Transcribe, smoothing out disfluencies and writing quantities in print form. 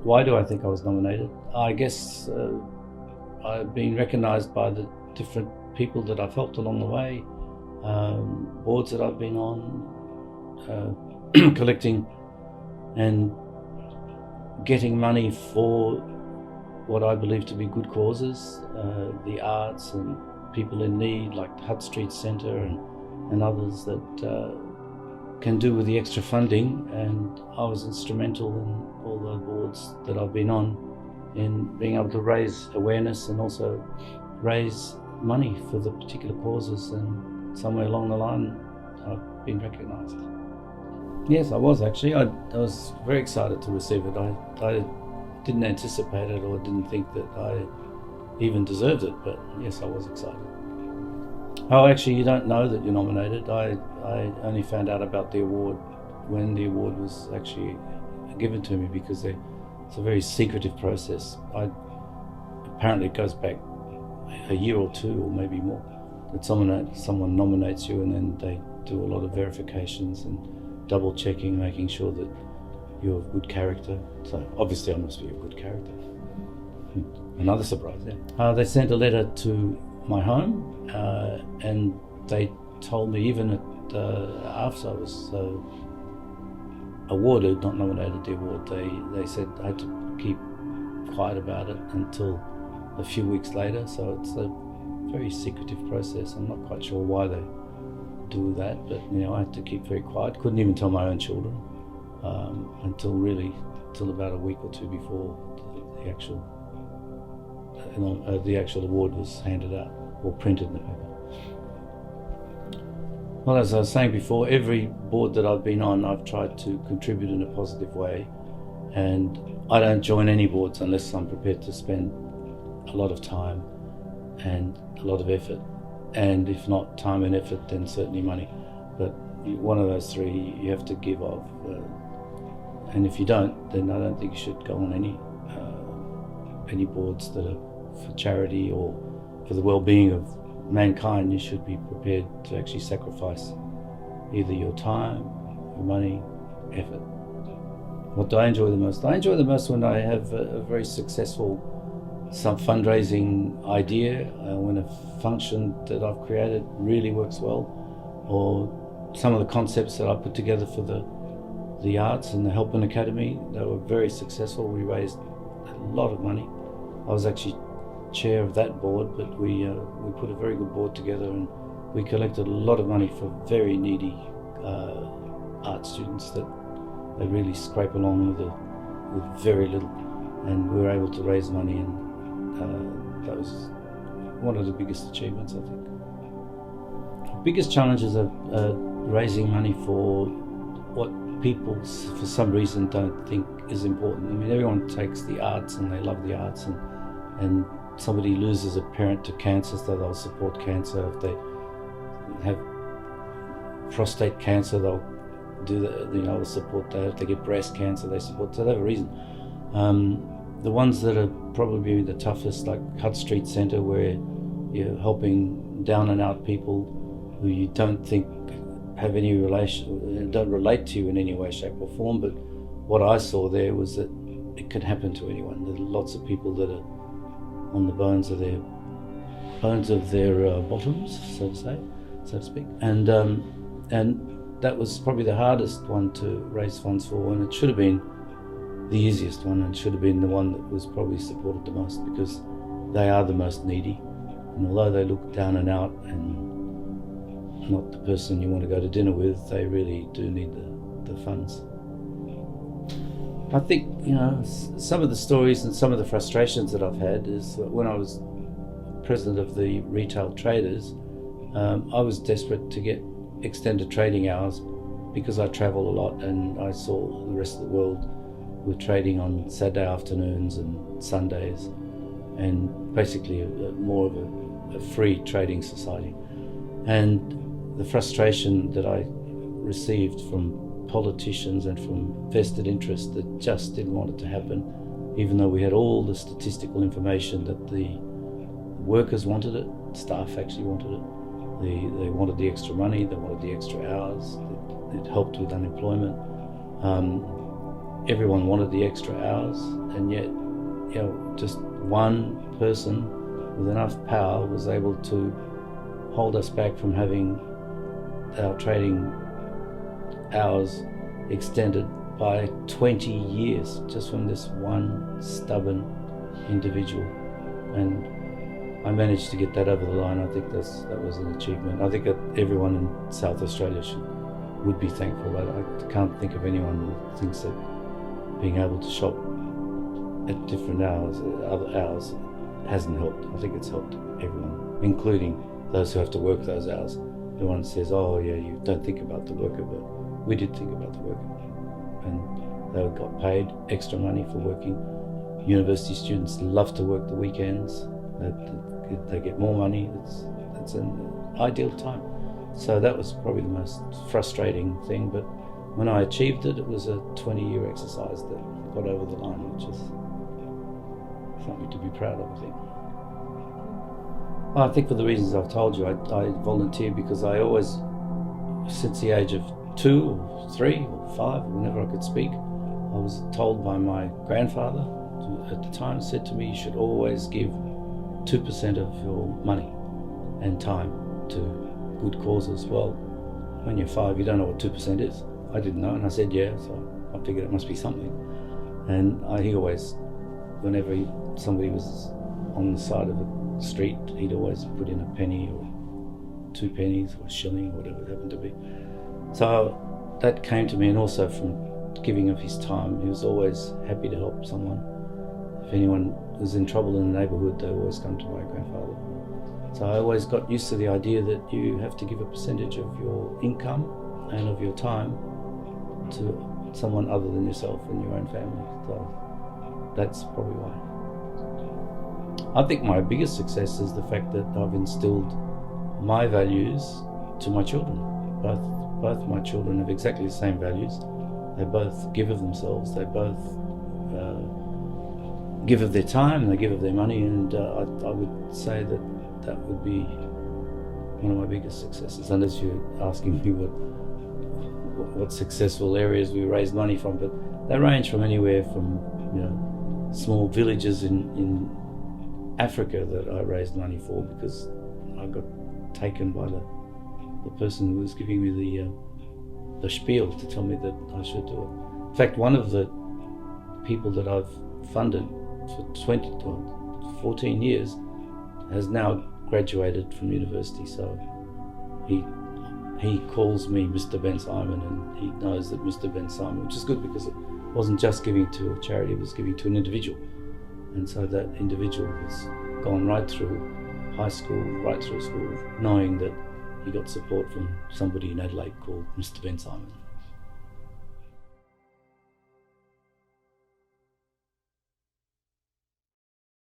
Why do I think I was nominated? I guess I've been recognised by the different people that I've helped along the way, boards that I've been on, collecting and getting money for what I believe to be good causes, the arts and people in need like the Hutt Street Centre and others that can do with the extra funding, and I was instrumental in all the boards that I've been on in being able to raise awareness and also raise money for the particular causes, and somewhere along the line I've been recognised. Yes, I was actually. I was very excited to receive it. I didn't anticipate it or didn't think that I even deserved it, but yes, I was excited. Oh, actually, you don't know that you're nominated. I only found out about the award when the award was actually given to me, because it's a very secretive process. Apparently it goes back a year or two or maybe more, that someone nominates you, and then they do a lot of verifications and double checking, making sure that you're of good character. So obviously I must be of good character. Another surprise, yeah. They sent a letter to my home, and they told me, even after I was awarded, not nominated, the award, they said I had to keep quiet about it until a few weeks later. So it's a very secretive process. I'm not quite sure why they do that, but I had to keep very quiet. Couldn't even tell my own children until about a week or two before the actual award was handed out or printed in the paper. Well, as I was saying before, every board that I've been on, I've tried to contribute in a positive way, and I don't join any boards unless I'm prepared to spend a lot of time and a lot of effort, and if not time and effort, then certainly money. But one of those three you have to give of, and if you don't, then I don't think you should go on any boards that are for charity or for the well-being of mankind. You should be prepared to actually sacrifice either your time, your money, effort. What do I enjoy the most? I enjoy the most when I have a very successful some fundraising idea, when a function that I've created really works well, or some of the concepts that I put together for the arts and the Helping Academy, they were very successful. We raised a lot of money. I was actually chair of that board, but we put a very good board together, and we collected a lot of money for very needy art students that they really scrape along with very little, and we were able to raise money, and that was one of the biggest achievements, I think. The biggest challenges are raising money for what people for some reason don't think is important. I mean, everyone takes the arts and they love the arts, and somebody loses a parent to cancer, so they'll support cancer. If they have prostate cancer, they'll do that, they'll support that. If they get breast cancer, they support, so they have a reason. The ones that are probably the toughest, like Hutt Street Centre, where you're helping down and out people who you don't think have any relation, don't relate to you in any way, shape or form, but what I saw there was that it could happen to anyone. There are lots of people that are on the bones of their bottoms, so to speak, and that was probably the hardest one to raise funds for, and it should have been the easiest one, and should have been the one that was probably supported the most, because they are the most needy, and although they look down and out and not the person you want to go to dinner with, they really do need the funds. I think, some of the stories and some of the frustrations that I've had is that when I was president of the retail traders, I was desperate to get extended trading hours because I travel a lot, and I saw the rest of the world were trading on Saturday afternoons and Sundays, and basically more of a free trading society. And the frustration that I received from politicians and from vested interests that just didn't want it to happen, even though we had all the statistical information that the workers wanted it, staff actually wanted it, they wanted the extra money, they wanted the extra hours, it helped with unemployment. everyone wanted the extra hours, and yet, just one person with enough power was able to hold us back from having our trading hours extended by 20 years, just from this one stubborn individual. And I managed to get that over the line. I think that was an achievement. I think that everyone in South Australia would be thankful. I can't think of anyone who thinks that being able to shop at different hours, other hours, hasn't helped. I think it's helped everyone, including those who have to work those hours. Everyone says, oh yeah, you don't think about the worker, but we did think about the worker. And they got paid extra money for working. University students love to work the weekends. They get more money. It's an ideal time. So that was probably the most frustrating thing. But when I achieved it, it was a 20-year exercise that got over the line, which is something to be proud of, I think. Well, I think for the reasons I've told you, I volunteered because I always, since the age of 2 or 3 or 5, whenever I could speak, I was told by my grandfather, who at the time said to me, you should always give 2% of your money and time to good causes. Well, when you're 5, you don't know what 2% is. I didn't know, and I said yeah, so I figured it must be something. And he always, whenever somebody was on the side of a street, he'd always put in a penny or 2 pennies or a shilling or whatever it happened to be. So that came to me, and also from giving of his time. He was always happy to help someone. If anyone was in trouble in the neighbourhood, they always come to my grandfather. So I always got used to the idea that you have to give a percentage of your income and of your time to someone other than yourself and your own family. So that's probably why. I think my biggest success is the fact that I've instilled my values to my children. Both my children have exactly the same values. They both give of themselves. They both give of their time. They give of their money. And I would say that would be one of my biggest successes. Unless you're asking me what successful areas we raised money from, but they range from anywhere from small villages in Africa that I raised money for because I got taken by the person who was giving me the spiel to tell me that I should do it. In fact, one of the people that I've funded for 14 years has now graduated from university, so he calls me Mr. Bensimon, and he knows that Mr. Bensimon, which is good because it wasn't just giving to a charity, it was giving to an individual. And so that individual has gone right through high school, right through school, knowing that he got support from somebody in Adelaide called Mr. Bensimon.